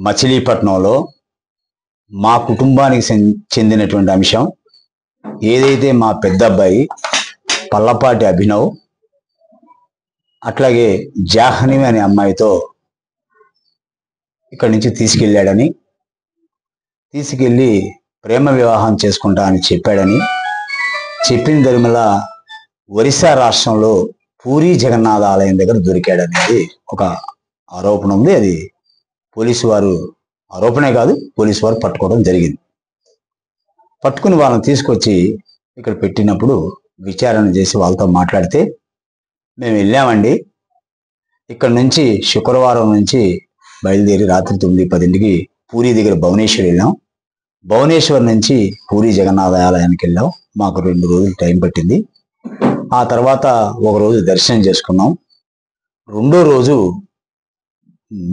మచిలీపట్నంలో మా కుటుంబానికి చెందినటువంటి అంశం ఏదైతే మా పెద్ద అబ్బాయి పల్లపాటి అభినవ్ అట్లాగే జాహ్నవి అనే అమ్మాయితో ఇక్కడి నుంచి తీసుకెళ్ళి ప్రేమ వివాహం చేసుకుంటా అని చెప్పాడని చెప్పిన దరిమల ఒరిస్సా రాష్ట్రంలో పూరీ జగన్నాథ ఆలయం దగ్గర దొరికాడనేది ఒక ఆరోపణ ఉంది. అది పోలీసు వారు ఆరోపణే కాదు, పోలీసు వారు పట్టుకోవడం జరిగింది. పట్టుకుని వాళ్ళని తీసుకొచ్చి ఇక్కడ పెట్టినప్పుడు విచారణ చేసి వాళ్ళతో మాట్లాడితే, మేము వెళ్ళామండి, ఇక్కడ నుంచి శుక్రవారం నుంచి బయలుదేరి రాత్రి 9-10కి పూరీ దగ్గర భువనేశ్వర్ వెళ్ళాం. భువనేశ్వర్ నుంచి పూరీ జగన్నాథ ఆలయానికి వెళ్ళాం. మాకు 2 రోజులు టైం పట్టింది. ఆ తర్వాత ఒక రోజు దర్శనం చేసుకున్నాం.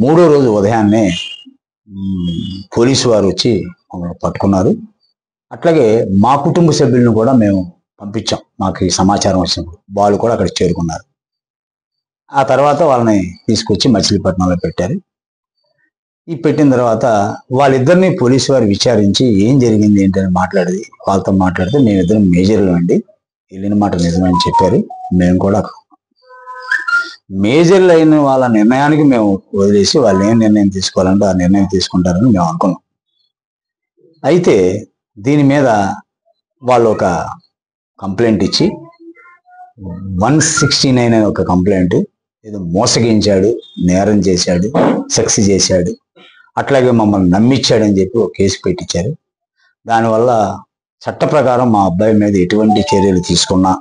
మూడో రోజు ఉదయాన్నే పోలీసు వారు వచ్చి మమ్మల్ని పట్టుకున్నారు. అట్లాగే మా కుటుంబ సభ్యులను కూడా మేము పంపించాం. మాకు ఈ సమాచారం వచ్చినప్పుడు వాళ్ళు కూడా అక్కడ చేరుకున్నారు. ఆ తర్వాత వాళ్ళని తీసుకొచ్చి మచిలీపట్నంలో పెట్టారు. ఈ పెట్టిన తర్వాత వాళ్ళిద్దరిని పోలీసు వారు విచారించి ఏం జరిగింది ఏంటని వాళ్ళతో మాట్లాడితే, మేమిద్దరం మేజర్లు అండి, వెళ్ళిన మాట నిజమని చెప్పారు. మేము కూడా మేజర్లు అయిన వాళ్ళ నిర్ణయానికి మేము వదిలేసి వాళ్ళు ఏం నిర్ణయం తీసుకోవాలంటే ఆ నిర్ణయం తీసుకుంటారని మేము అనుకున్నాం. అయితే దీని మీద వాళ్ళు ఒక కంప్లైంట్ ఇచ్చి 169 అనే ఒక కంప్లైంట్, ఏదో మోసగించాడు, నేరం చేశాడు, సెక్స్ చేశాడు, అట్లాగే మమ్మల్ని నమ్మించాడని చెప్పి ఒక కేసు పెట్టించారు. దానివల్ల చట్ట ప్రకారం మా అబ్బాయి మీద ఎటువంటి చర్యలు తీసుకున్నా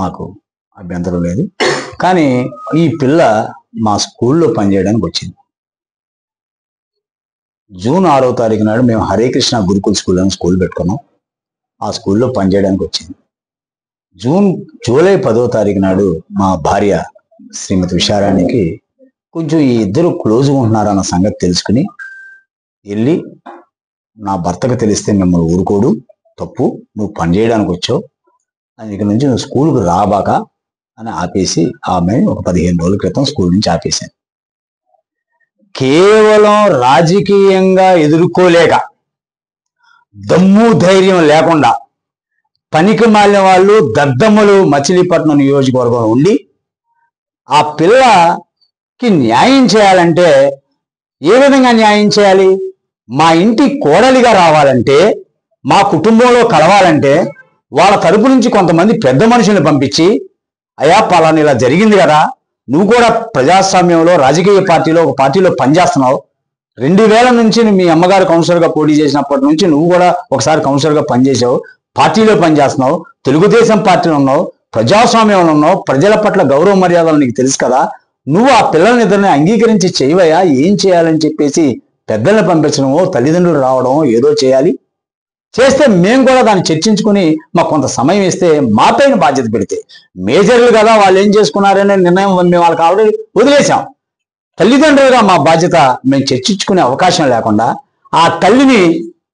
మాకు అభ్యంతరం లేదు. కానీ ఈ పిల్ల మా స్కూల్లో పనిచేయడానికి వచ్చింది. జూన్ 6వ తారీఖు నాడు మేము హరే కృష్ణ గురుకుల్ స్కూల్ అని స్కూల్ పెట్టుకున్నాం. ఆ స్కూల్లో పనిచేయడానికి వచ్చింది. జూలై 10వ తారీఖు నాడు మా భార్య శ్రీమతి విశారానికి కొంచెం ఈ ఇద్దరు క్లోజ్గా ఉంటున్నారన్న సంగతి తెలుసుకుని వెళ్ళి, నా భర్తకు తెలిస్తే మిమ్మల్ని ఊరుకోడు, తప్పు, నువ్వు పనిచేయడానికి వచ్చావు, అందుకని నుంచి నువ్వు స్కూల్కి రాబాక అని ఆపేసి ఆమె ఒక 15 రోజుల క్రితం స్కూల్ నుంచి ఆపేశాను. కేవలం రాజకీయంగా ఎదుర్కోలేక, దమ్ము ధైర్యం లేకుండా పనికి మాలిన వాళ్ళు, దద్దమ్మలు మచిలీపట్నం నియోజకవర్గంలో ఉండి ఆ పిల్లకి న్యాయం చేయాలంటే ఏ విధంగా న్యాయం చేయాలి? మా ఇంటి కోడలిగా రావాలంటే, మా కుటుంబంలో కలవాలంటే వాళ్ళ తరపు నుంచి కొంతమంది పెద్ద మనుషుల్ని పంపించి, అయ్యా పలానా ఇలా జరిగింది కదా, నువ్వు కూడా ప్రజాస్వామ్యంలో రాజకీయ పార్టీలో ఒక పార్టీలో పనిచేస్తున్నావు, 2000 నుంచి మీ అమ్మగారు కౌన్సిలర్గా పోటీ చేసినప్పటి నుంచి నువ్వు కూడా ఒకసారి కౌన్సిలర్గా పనిచేసావు, పార్టీలో పనిచేస్తున్నావు, తెలుగుదేశం పార్టీలో ఉన్నావు, ప్రజాస్వామ్యంలో ఉన్నావు, ప్రజల పట్ల గౌరవ మర్యాదలు నీకు తెలుసు కదా, నువ్వు ఆ పిల్లల్నిద్దరిని అంగీకరించి చేయవయ్యా, ఏం చేయాలని చెప్పేసి పెద్దల్ని పంపించడమో, తల్లిదండ్రులు రావడం, ఏదో చేస్తే మేము కూడా దాన్ని చర్చించుకుని మాకు కొంత సమయం ఇస్తే మా పైన బాధ్యత పెడితే, మేజర్లు కదా వాళ్ళు ఏం చేసుకున్నారనే నిర్ణయం మేము వాళ్ళకి ఆల్రెడీ వదిలేసాం. తల్లిదండ్రులుగా మా బాధ్యత మేము చర్చించుకునే అవకాశం లేకుండా ఆ తల్లిని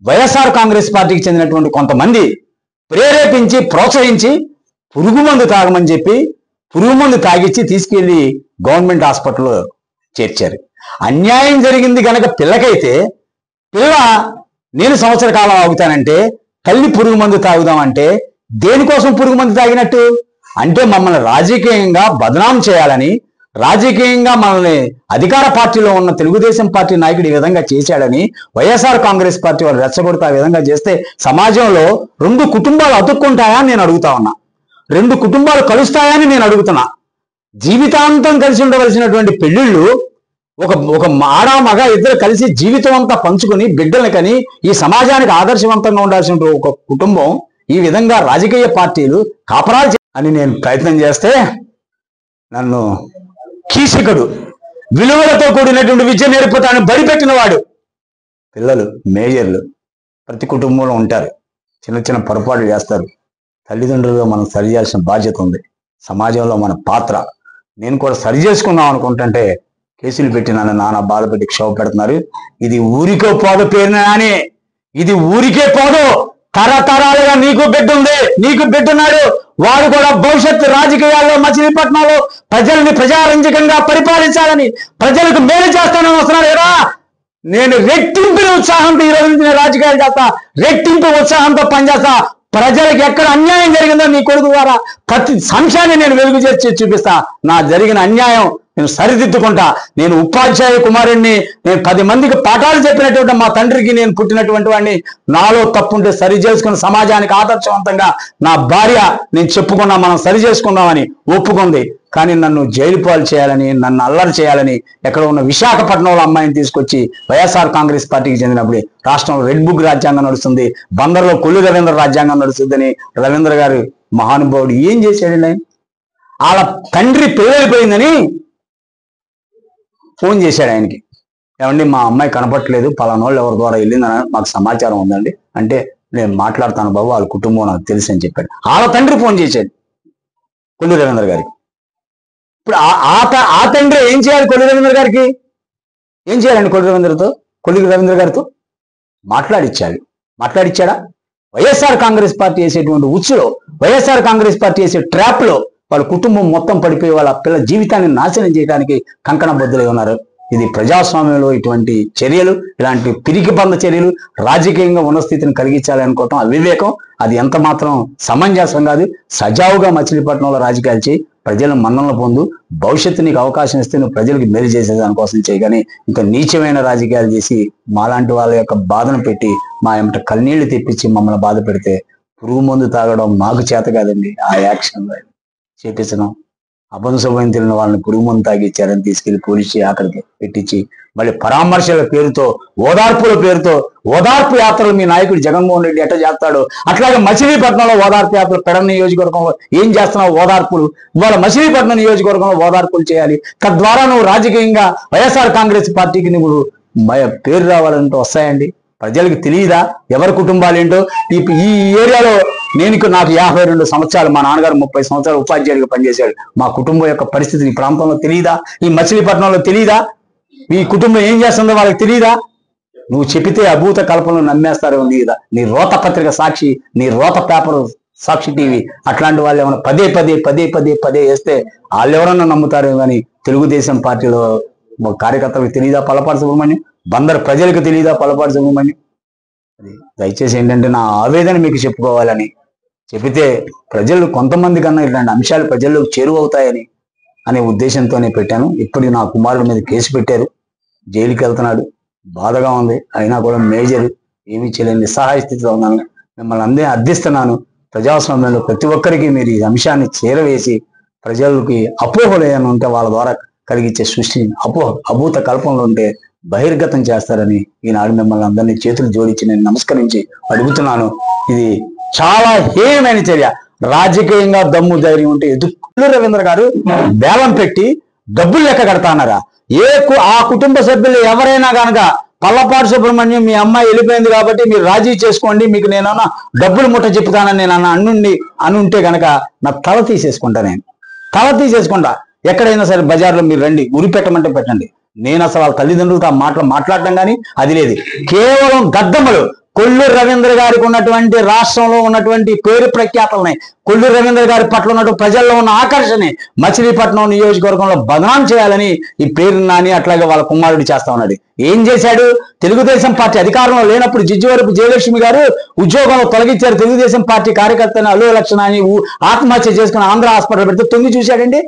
వైఎస్ఆర్ కాంగ్రెస్ పార్టీకి చెందినటువంటి కొంతమంది ప్రేరేపించి ప్రోత్సహించి పురుగు మందు తాగమని చెప్పి పురుగు మందు తాగిచ్చి తీసుకెళ్లి గవర్నమెంట్ హాస్పిటల్లో చేర్చారు. అన్యాయం జరిగింది కనుక పిల్లకైతే, పిల్ల నేను సంవత్సర కాలం ఆగుతానంటే, తల్లి పురుగు మందు తాగుదామంటే దేనికోసం పురుగు మందు తాగినట్టు? అంటే మమ్మల్ని రాజకీయంగా బదనాం చేయాలని, రాజకీయంగా మనల్ని అధికార పార్టీలో ఉన్న తెలుగుదేశం పార్టీ నాయకుడు ఈ విధంగా చేశాడని వైఎస్ఆర్ కాంగ్రెస్ పార్టీ వాళ్ళు రెచ్చగొడుతూ ఆ విధంగా చేస్తే సమాజంలో 2 కుటుంబాలు అతుక్కుంటాయా నేను అడుగుతా ఉన్నా, 2 కుటుంబాలు కలుస్తాయని నేను అడుగుతున్నా. జీవితాంతం కలిసి ఉండవలసినటువంటి పెళ్లిళ్ళు ఒక ఆడ మగ ఇద్దరు కలిసి జీవితం అంతా పంచుకుని బిడ్డలు కని ఈ సమాజానికి ఆదర్శవంతంగా ఉండాల్సిన ఒక కుటుంబం ఈ విధంగా రాజకీయ పార్టీలు కాపరాలు అని నేను ప్రయత్నం చేస్తే, నన్ను కీచకుడు, విలువలతో కూడినటువంటి విద్య నేర్పుతాను బడిపెట్టిన వాడు, పిల్లలు మేజర్లు ప్రతి కుటుంబంలో ఉంటారు, చిన్న చిన్న పొరపాట్లు చేస్తారు. తల్లిదండ్రులుగా మనం సరి చేయాల్సిన బాధ్యత ఉంది. సమాజంలో మన పాత్ర నేను కూడా సరి చేసుకుందాం అనుకుంటుంటే కేసులు పెట్టి నన్ను నానా బాధ పెట్టి క్షోభ పెడుతున్నారు. ఇది ఊరికే పోదు పేరున నాని, ఇది ఊరికే పోదు. తరతరాలుగా నీకు బిడ్డ ఉంది, నీకు బిడ్డున్నాడు, వాడు కూడా భవిష్యత్తు రాజకీయాల్లో మచిలీపట్నంలో ప్రజల్ని ప్రజారంజకంగా పరిపాలించాలని, ప్రజలకు మేలు చేస్తానని వస్తున్నారు కదా. నేను రెట్టింపు ఉత్సాహంతో ఈ రోజు నుంచి నేను రాజకీయాలు చేస్తా, రెట్టింపు ఉత్సాహంతో పనిచేస్తా. ప్రజలకు ఎక్కడ అన్యాయం జరిగిందో నీ కొడుకు ద్వారా ప్రతి అంశాన్ని నేను వెలుగు చేసి చూపిస్తా. నా జరిగిన అన్యాయం నేను సరిదిద్దుకుంటా. నేను ఉపాధ్యాయ కుమారుణ్ణి, నేను 10 మందికి పాఠాలు చెప్పినటువంటి మా తండ్రికి నేను పుట్టినటువంటి వాడిని. నాలో తప్పుంటే సరి చేసుకుని సమాజానికి ఆదర్శవంతంగా నా భార్య నేను చెప్పుకున్నా, మనం సరి చేసుకుందామని ఒప్పుకుంది. కానీ నన్ను జైలు పాలు చేయాలని, నన్ను అల్లరి చేయాలని ఎక్కడ ఉన్న విశాఖపట్నంలో అమ్మాయిని తీసుకొచ్చి వైఎస్ఆర్ కాంగ్రెస్ పార్టీకి చెందినప్పుడు రాష్ట్రంలో రెడ్ బుక్ రాజ్యాంగం నడుస్తుంది, బందర్లో కొల్లు రవీంద్ర రాజ్యాంగం నడుస్తుందని రవీంద్ర గారు మహానుభావుడు ఏం చేశాడండి? ఆయన వాళ్ళ తండ్రి పెళ్ళిపోయిందని ఫోన్ చేశాడు ఆయనకి. ఏమండి మా అమ్మాయి కనపట్లేదు, పలానోళ్ళు ఎవరి ద్వారా వెళ్ళిందని మాకు సమాచారం ఉందండి అంటే, నేను మాట్లాడతాను బాబు, వాళ్ళ కుటుంబం నాకు తెలుసు అని చెప్పాడు. వాళ్ళ తండ్రి ఫోన్ చేశాడు కొల్లు రవీంద్ర గారికి. ఇప్పుడు ఆ తండ్రి ఏం చేయాలి? కొల్లు రవీంద్ర గారికి ఏం చేయాలండి? కొల్లు రవీంద్ర గారితో మాట్లాడిచ్చాడా? వైఎస్ఆర్ కాంగ్రెస్ పార్టీ వేసేటువంటి ఉచ్చులో, వైఎస్ఆర్ కాంగ్రెస్ పార్టీ వేసే ట్రాప్ లో వాళ్ళ కుటుంబం మొత్తం పడిపోయి వాళ్ళ పిల్లల జీవితాన్ని నాశనం చేయడానికి కంకణబద్ధులై ఉన్నారు. ఇది ప్రజాస్వామ్యంలో ఇటువంటి చర్యలు, ఇలాంటి పిరికిబంద చర్యలు రాజకీయంగా ఉన్న స్థితిని కలిగించాలి అనుకోవటం అవివేకం. అది ఎంత మాత్రం సమంజసం కాదు. సజావుగా మచిలీపట్నంలో రాజకీయాలు చేయి, ప్రజల మన్ననలు పొందు, భవిష్యత్తు నీకు అవకాశం ఇస్తే నువ్వు ప్రజలకు మేలు చేసే దానికోసం చేయగానే ఇంకా నీచమైన రాజకీయాలు చేసి మాలాంటి వాళ్ళ యొక్క బాధను పెట్టి మా ఏమిట కన్నీళ్లు తెప్పించి మమ్మల్ని బాధ పెడితే పురుగు మందు తాగడం మాకు చేత కాదండి. ఆ యాక్షన్ చేపించడం, అపశుభ్రం తెలియని వాళ్ళని పురుగు మందు తాగిచ్చారని తీసుకెళ్లి పోలీసు అక్కడికి పెట్టించి మళ్ళీ పరామర్శల పేరుతో, ఓదార్పుల పేరుతో ఓదార్పు యాత్రలు మీ నాయకుడు జగన్మోహన్ రెడ్డి ఎట్లా చేస్తాడో అట్లాగే మచిలీపట్నంలో ఓదార్పు యాత్రలు, పెడ నియోజకవర్గంలో ఏం చేస్తున్నావు ఓదార్పులు, ఇవాళ మచిలీపట్నం నియోజకవర్గంలో ఓదార్పులు చేయాలి. తద్వారా నువ్వు రాజకీయంగా వైఎస్ఆర్ కాంగ్రెస్ పార్టీకి నువ్వు పేరు రావాలంటూ వస్తాయండి. ప్రజలకు తెలియదా ఎవరి కుటుంబాలు ఏంటో? ఈ ఏరియాలో నాకు 52 సంవత్సరాలు, మా నాన్నగారు 30 సంవత్సరాలు ఉపాధ్యాయుడిగా పనిచేశాడు. మా కుటుంబం యొక్క పరిస్థితి ఈ ప్రాంతంలో తెలియదా? ఈ మచిలీపట్నంలో తెలియదా? ఈ కుటుంబం ఏం చేస్తుందో వాళ్ళకి తెలియదా? నువ్వు చెబితే అభూత కల్పనలు నమ్మేస్తారు. నీ రోత పత్రిక సాక్షి, నీ రోత పేపర్ సాక్షి టీవీ అట్లాంటి వాళ్ళు ఏమైనా పదే వేస్తే వాళ్ళు ఎవరన్నా నమ్ముతారు. కానీ తెలుగుదేశం పార్టీలో కార్యకర్తలకు తెలియదా పల్లపాటి సుబ్రహ్మణ్యం? బందరు ప్రజలకు తెలియదా పల్లపాటి సుబ్రహ్మణ్యం? దయచేసి ఏంటంటే నా ఆవేదన మీకు చెప్పుకోవాలని, చెబితే ప్రజలు కొంతమంది కన్నా ఇట్లాంటి అంశాలు ప్రజల్లోకి చేరువవుతాయని అనే ఉద్దేశంతోనే పెట్టాను. ఇప్పటికి నా కుమారుడి మీద కేసు పెట్టారు, జైలుకి వెళ్తున్నాడు. బాధగా ఉంది. అయినా కూడా మేజర్ ఏమీ చేయలేని నిస్సహాయ స్థితిలో ఉన్నాను. మిమ్మల్ని అందరినీ అర్థిస్తున్నాను. ప్రజాస్వామ్యంలో ప్రతి ఒక్కరికి మీరు ఈ అంశాన్ని చేరవేసి ప్రజలకి అపోహలు ఏమైనా ఉంటే వాళ్ళ ద్వారా కలిగించే సృష్టి అభూత కల్పనలు ఉంటే బహిర్గతం చేస్తారని ఈనాడు మిమ్మల్ని అందరినీ చేతులు జోడించి నేను నమస్కరించి అడుగుతున్నాను. ఇది చాలా హీనమైన చర్య. రాజకీయంగా దమ్ము ధైర్యం ఉంటే కొల్లు రవీంద్ర గారు బేలం పెట్టి డబ్బులు లెక్క కడతాన్నారా? ఆ కుటుంబ సభ్యులు ఎవరైనా కనుక పల్లపాటి సుబ్రహ్మణ్యం మీ అమ్మాయి వెళ్ళిపోయింది కాబట్టి మీరు రాజీ చేసుకోండి, మీకు నేనన్నా డబ్బులు ముట్ట చెప్తానని నేను అనుంటే కనుక నా తల తీసేసుకుంటా. నేను తల తీసేసుకుంటా. ఎక్కడైనా సరే బజార్లో మీరు రండి, ఉరి పెట్టమంటే పెట్టండి. నేను అసలు వాళ్ళ తల్లిదండ్రులతో మాట్లాడటం కానీ అది లేదు. కేవలం దద్దమ్మలు కొల్లు రవీంద్ర గారికి ఉన్నటువంటి రాష్ట్రంలో ఉన్నటువంటి పేరు ప్రఖ్యాతలని, కొల్లు రవీంద్ర గారి పట్ల ఉన్నటువంటి ప్రజల్లో ఉన్న ఆకర్షణని మచిలీపట్నం నియోజకవర్గంలో బదనాం చేయాలని ఈ పేరు నాని అట్లాగే వాళ్ళ కుమారుడు చేస్తా ఉన్నాడు. ఏం చేశాడు? తెలుగుదేశం పార్టీ అధికారంలో లేనప్పుడు జిజ్జివరపు జయలక్ష్మి గారు ఉద్యోగంలో తొలగించారు. తెలుగుదేశం పార్టి కార్యకర్తని అల్లు లక్షణాన్ని ఆత్మహత్య చేసుకుని ఆంధ్ర హాస్పిటల్ పెడితే తొంగి చూశాడండి.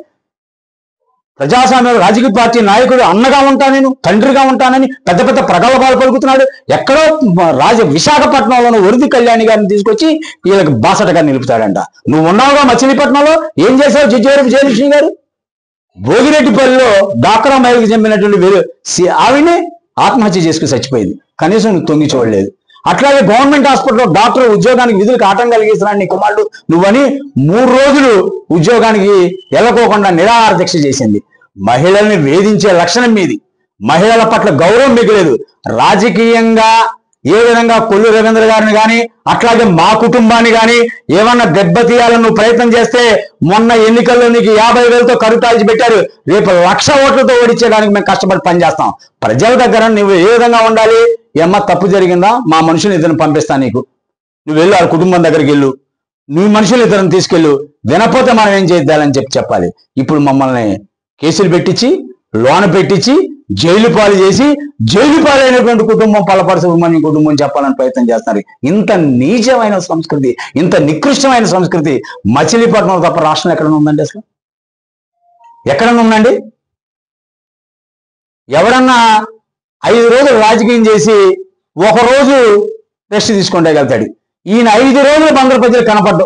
ప్రజాస్వామ్యంలో రాజకీయ పార్టీ నాయకుడు అన్నగా ఉంటానని, తండ్రిగా ఉంటానని పెద్ద పెద్ద ప్రగల్భాలు పలుకుతున్నాడు. ఎక్కడో విశాఖపట్నంలో వరుది కళ్యాణి గారిని తీసుకొచ్చి వీళ్ళకి బాసటగా నిలుపుతాడంట. నువ్వు ఉన్నావుగా మచిలీపట్నంలో, ఏం చేశావు? జిజ్జివరపు జయలక్ష్మి గారు భోగిరెడ్డిపల్లిలో డాక్రా మైల్కి చెందినటువంటి ఆవిడని ఆత్మహత్య చేసుకుని చచ్చిపోయింది. కనీసం నువ్వు తొంగి చూడలేదు. అట్లాగే గవర్నమెంట్ హాస్పిటల్లో డాక్టర్ ఉద్యోగానికి విధులకు ఆటంకం కలిగిస్తున్నాడు నీ కుమారుడు నువ్వని 3 రోజులు ఉద్యోగానికి వెళ్ళకోకుండా నిరాహార దీక్ష చేసింది. మహిళల్ని వేధించే లక్షణం మీది. మహిళల పట్ల గౌరవం మీకు లేదు. రాజకీయంగా ఏ విధంగా కొల్లు రవీంద్ర గారిని కానీ అట్లాగే మా కుటుంబాన్ని కానీ ఏమన్నా దెబ్బతీయాలని నువ్వు ప్రయత్నం చేస్తే మొన్న ఎన్నికల్లో నీకు 50,000తో కరుతాల్చి పెట్టారు. రేపు 1,00,000 ఓట్లతో ఓడించేయడానికి మేము కష్టపడి పనిచేస్తాం. ప్రజల దగ్గర నువ్వు ఏ విధంగా ఉండాలి? ఏమ్మా తప్పు జరిగిందా? మా మనుషుని ఇద్దరిని పంపిస్తా నీకు, నువ్వు వెళ్ళు ఆ కుటుంబం దగ్గరికి వెళ్ళు, నువ్వు మనుషులు ఇద్దరిని తీసుకెళ్ళు, వినపోతే మనం ఏం చేద్దాలని చెప్పాలి. ఇప్పుడు మమ్మల్ని కేసులు పెట్టించి లోన పెట్టించి జైలు పాలు చేసి జైలు పాలైనటువంటి కుటుంబం పల్లపాటి సుబ్రహ్మణ్యం కుటుంబం చెప్పాలని ప్రయత్నం చేస్తున్నారు. ఇంత నీచమైన సంస్కృతి, ఇంత నికృష్టమైన సంస్కృతి మచిలీపట్నం తప్ప రాష్ట్రం ఎక్కడ ఉందండి? అసలు ఎక్కడన్నా ఉందండి? ఎవడన్నా 5 రోజులు రాజకీయం చేసి 1 రోజు రెస్ట్ తీసుకుంటే వెళ్తాడు. ఈయన 5 రోజులు బందర ప్రజలు కనపడ్డు,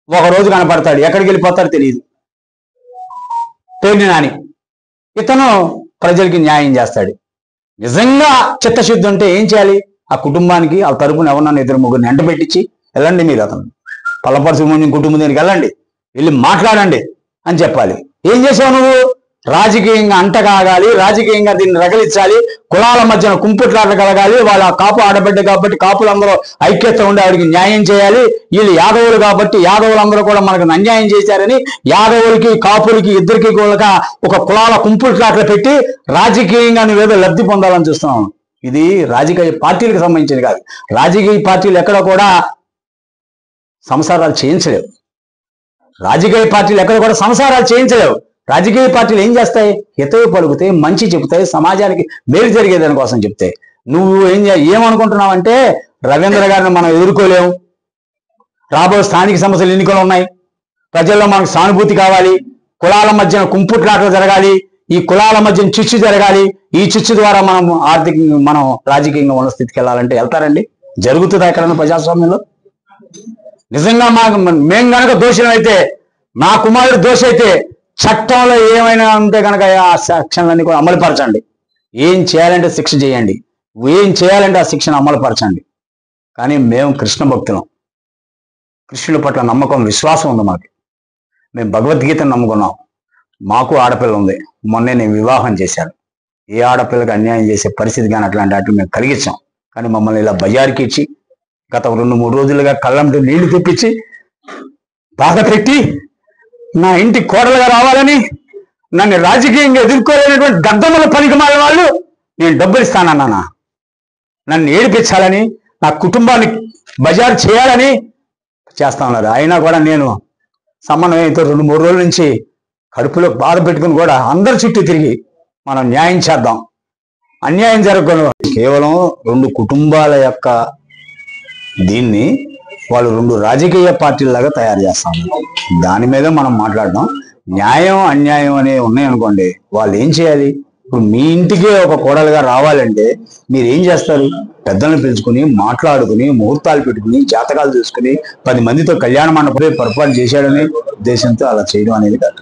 1 రోజు కనపడతాడు, ఎక్కడికి వెళ్ళిపోతాడు తెలియదు. పేర్ని నాని ఇతను ప్రజలకి న్యాయం చేస్తాడు. నిజంగా చిత్తశుద్ధి ఉంటే ఏం చేయాలి? ఆ కుటుంబానికి ఆ తరపున ఎవరన్నా 2-3 ఎంట పెట్టించి వెళ్ళండి, మీరు అతను పల్లపాటి సుబ్రహ్మణ్యం కుటుంబం దగ్గరికి వెళ్ళండి, వెళ్ళి మాట్లాడండి అని చెప్పాలి. ఏం చేసావు నువ్వు? రాజకీయంగా అంటగాగాలి, రాజకీయంగా దీన్ని రగలించాలి, కులాల మధ్యన కుంపుట్లాట్లు కలగాలి. వాళ్ళ కాపు ఆడబిడ్డ కాబట్టి కాపులందరూ ఐక్యత ఉండి ఆవిడికి న్యాయం చేయాలి. వీళ్ళు యాదవులు కాబట్టి యాదవులందరూ కూడా మనకు అన్యాయం చేశారని యాదవులకి కాపులకి ఇద్దరికి కూడా ఒక కులాల కుంపుట్లాట్లు పెట్టి రాజకీయంగా నువ్వేదో లబ్ధి పొందాలని చూస్తున్నావు. ఇది రాజకీయ పార్టీలకు సంబంధించింది కాదు. రాజకీయ పార్టీలు ఎక్కడ కూడా సంసారాలు చేయించలేవు. రాజకీయ పార్టీలు ఎక్కడ కూడా సంసారాలు చేయించలేవు. రాజకీయ పార్టీలు ఏం చేస్తాయి? హితవు పలుకుతాయి, మంచి చెబుతాయి, సమాజానికి మేలు జరిగేదాని కోసం చెప్తాయి. నువ్వు ఏమనుకుంటున్నావు అంటే రవీంద్ర గారిని మనం ఎదుర్కోలేము, రాబోయే స్థానిక సమస్యలు ఎన్నికలు ఉన్నాయి, ప్రజల్లో మనకు సానుభూతి కావాలి, కులాల మధ్యన కుంపుట్లాటలు జరగాలి, ఈ కులాల మధ్యన చిచ్చు జరగాలి, ఈ చిచ్చు ద్వారా మనం రాజకీయంగా ఉన్న స్థితికి వెళ్ళాలంటే వెళ్తారండి? జరుగుతుందా ఎక్కడన్నా ప్రజాస్వామ్యంలో? నిజంగా మేము గనక దోషం అయితే, నా కుమారుడు దోష అయితే చట్టంలో ఏమైనా ఉంటే కనుక ఆ సెక్షన్లన్నీ కూడా అమలుపరచండి. ఏం చేయాలంటే శిక్ష చేయండి, ఏం చేయాలంటే ఆ శిక్షను అమలుపరచండి. కానీ మేము కృష్ణ భక్తులం, కృష్ణుడి పట్ల నమ్మకం విశ్వాసం ఉంది మాకు. మేము భగవద్గీతను నమ్ముకున్నాం. మాకు ఆడపిల్ల ఉంది. మొన్నే నేను వివాహం చేశాను. ఏ ఆడపిల్లకి అన్యాయం చేసే పరిస్థితి కానీ అట్లాంటి వాటిని మేము కలిగించాం. కానీ మమ్మల్ని ఇలా బజారుకి ఇచ్చి గత 2-3 రోజులుగా కళ్ళంటూ నీళ్లు తెప్పించి బాధ పెట్టి నా ఇంటి కోడలుగా రావాలని నన్ను రాజకీయంగా ఎదుర్కోలేనటువంటి దద్దముల పనికి మారిన వాళ్ళు నేను డబ్బులు ఇస్తానన్నా, నన్ను ఏడిపించాలని, నా కుటుంబాన్ని బజారు చేయాలని చేస్తా ఉన్నారు. అయినా కూడా నేను సమన్వయంతో 2-3 రోజుల నుంచి కడుపులో బాధ పెట్టుకుని కూడా అందరి చుట్టూ తిరిగి మనం న్యాయం చేద్దాం, అన్యాయం జరగకూడదు. కేవలం 2 కుటుంబాల యొక్క దీన్ని వాళ్ళు 2 రాజకీయ పార్టీలాగా తయారు చేస్తాం. దాని మీద మనం మాట్లాడడం. న్యాయం అన్యాయం అనేవి ఉన్నాయనుకోండి, వాళ్ళు ఏం చేయాలి? ఇప్పుడు మీ ఇంటికే ఒక కోడలుగా రావాలంటే మీరు ఏం చేస్తారు? పెద్దలను పిలుచుకుని మాట్లాడుకుని ముహూర్తాలు పెట్టుకుని జాతకాలు చూసుకుని 10 మందితో కళ్యాణ మండపే పొరపాటు చేశాడని ఉద్దేశంతో అలా చేయడం అనేది కాదు.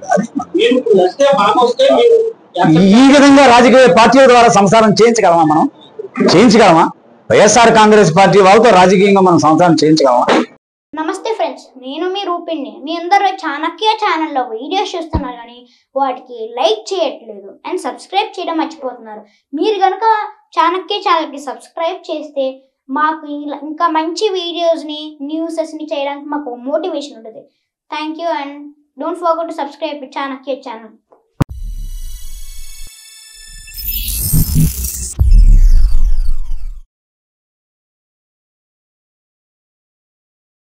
ఈ విధంగా రాజకీయ పార్టీల ద్వారా సంసారం చేయించగలమా? మనం చేయించగలమా? వైఎస్ఆర్ కాంగ్రెస్ పార్టీ వాళ్ళతో రాజకీయంగా మనం సంసారం చేయించగలమా? నమస్తే ఫ్రెండ్స్, నేను మీ రూపిణ్ణి. మీ అందరూ చాణక్య ఛానల్లో వీడియోస్ చూస్తున్నారు కానీ వాటికి లైక్ చేయట్లేదు అండ్ సబ్స్క్రైబ్ చేయడం మర్చిపోతున్నారు. మీరు కనుక చాణక్య ఛానల్కి సబ్స్క్రైబ్ చేస్తే మాకు ఇంకా మంచి వీడియోస్ని, న్యూసెస్ని చేయడానికి మాకు మోటివేషన్ ఉంటుంది. Thank you and don't forget to subscribe Chanakya channel.